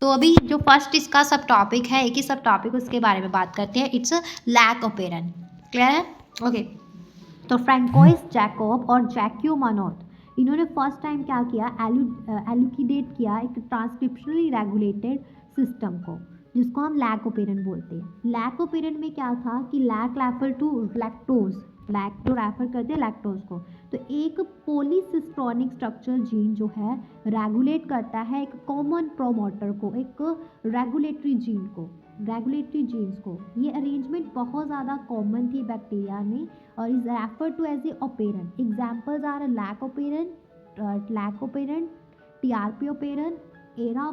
तो अभी जो फर्स्ट इसका सब टॉपिक है, एक ही सब टॉपिक उसके बारे में बात करते हैं, इट्स लैक ओपेरन। क्लियर है? ओके। तो फ्रैंकोइस जैकोब और जैक्यू मनोथ, इन्होंने फर्स्ट टाइम क्या किया, एलुकिडेट किया एक ट्रांसक्रिप्शनली रेगुलेटेड सिस्टम को, जिसको हम लैक ओपेरन बोलते हैं। लैक ओपेरन में क्या था कि lac refer to lactose, lac तो रेफर करते हैं लैक्टोज को। तो एक पॉलीसिस्टोनिक स्ट्रक्चर जीन जो है रेगुलेट करता है एक कॉमन प्रोमोटर को, एक रेगुलेटरी जीन को, रेगुलेटरी जीन्स को। ये अरेंजमेंट बहुत ज़्यादा कॉमन थी बैक्टीरिया में और is refer to as a operon. Examples are lac operon, TRP operon, ara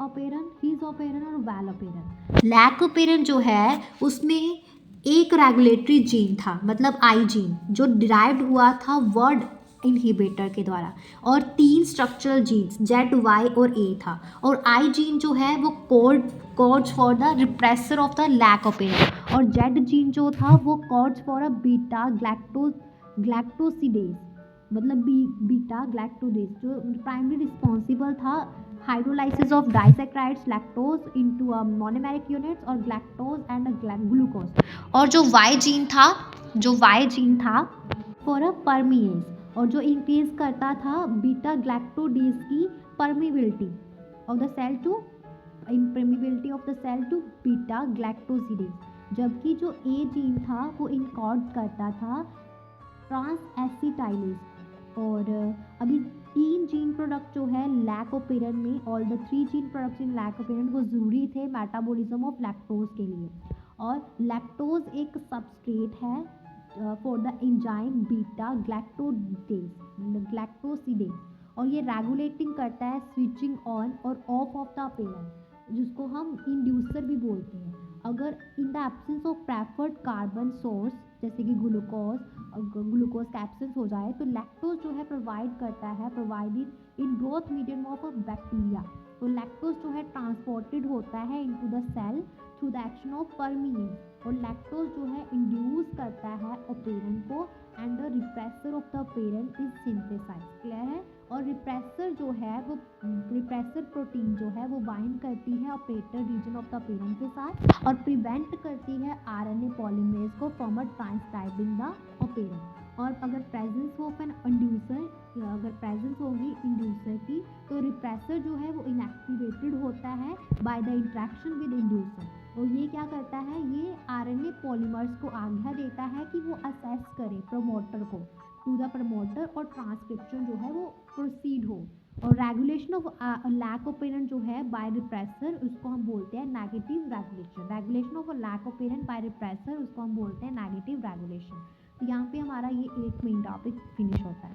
operon, his operon और वैल ओपेरन। लैक ओपेरन जो है उसमें एक रेगुलेटरी जीन था, मतलब आई जीन, जो डिराइव्ड हुआ था वर्ड इनहिबिटर के द्वारा, और 3 स्ट्रक्चरल जीन्स जेड, वाई और ए था। और आई जीन जो है वो codes for the repressor of the lac operon, और जेड जीन जो था वो codes for a beta galactosidase, मतलब बीटा ग्लैक्टोडेज, जो प्राइमरी रिस्पॉन्सिबल था hydrolysis of disaccharides lactose into a monomeric units और ग्लैक्टोज एंड ग्लूकोज। और जो वाई जीन था फॉर अ परमिएज, और जो इंक्रीज करता था बीटा ग्लैक्टोडेज की permeability of the cell to impermeability of the cell to beta ग्लैक्टोसिडेज। जबकि जो ए जीन था वो इनकॉर्ड करता था ट्रांस एसिटाइलेज। और अभी 3 जीन प्रोडक्ट जो है लैक ओपेरन में, all the 3 gene products in lac operon वो ज़रूरी थे मेटाबॉलिज्म ऑफ लैक्टोज के लिए। और लैक्टोज एक सबस्ट्रेट है फॉर द एंजाइम बीटा ग्लैक्टोसिडेज, और ये रेगुलेटिंग करता है स्विचिंग ऑन और ऑफ ऑफ द ओपेरन, जिसको हम इंड्यूसर भी बोलते हैं। अगर in the absence of preferred carbon source जैसे कि ग्लूकोज का एब्सेंस हो जाए तो लैक्टोज जो है provided in growth medium of a bacteria. तो लैक्टोज जो है ट्रांसपोर्टेड होता है into the cell through the action of permease, और लैक्टोज जो है इंड्यूस करता है ओपेरन को and the repressor of the operon is synthesize. Clear है? और रिप्रेसर जो है वो रिप्रेसर प्रोटीन जो है वो बाइंड करती है operator region of the operon के साथ और प्रिवेंट करती है आरएनए पॉलीमरेज को from a transcribing the operon. और अगर प्रेजेंस ऑफ एन इंड्यूसर, अगर प्रेजेंस होगी इंड्यूसर की, तो रिप्रेसर जो है वो इनएक्टिवेटेड होता है by the interaction with inducer. और ये क्या करता है, ये आरएनए पॉलीमर्स को आज्ञा देता है कि वो असेस करे प्रमोटर को टू द प्रमोटर, और ट्रांसक्रिप्शन जो है वो प्रोसीड हो। और रेगुलेशन ऑफ लैक ओपेरन जो है बाय रिप्रेसर, उसको हम बोलते हैं negative regulation. Regulation of lac operon by repressor, उसको हम बोलते हैं नेगेटिव रेगुलेशन। तो यहाँ पे हमारा ये 8 मेन टॉपिक फिनिश होता है।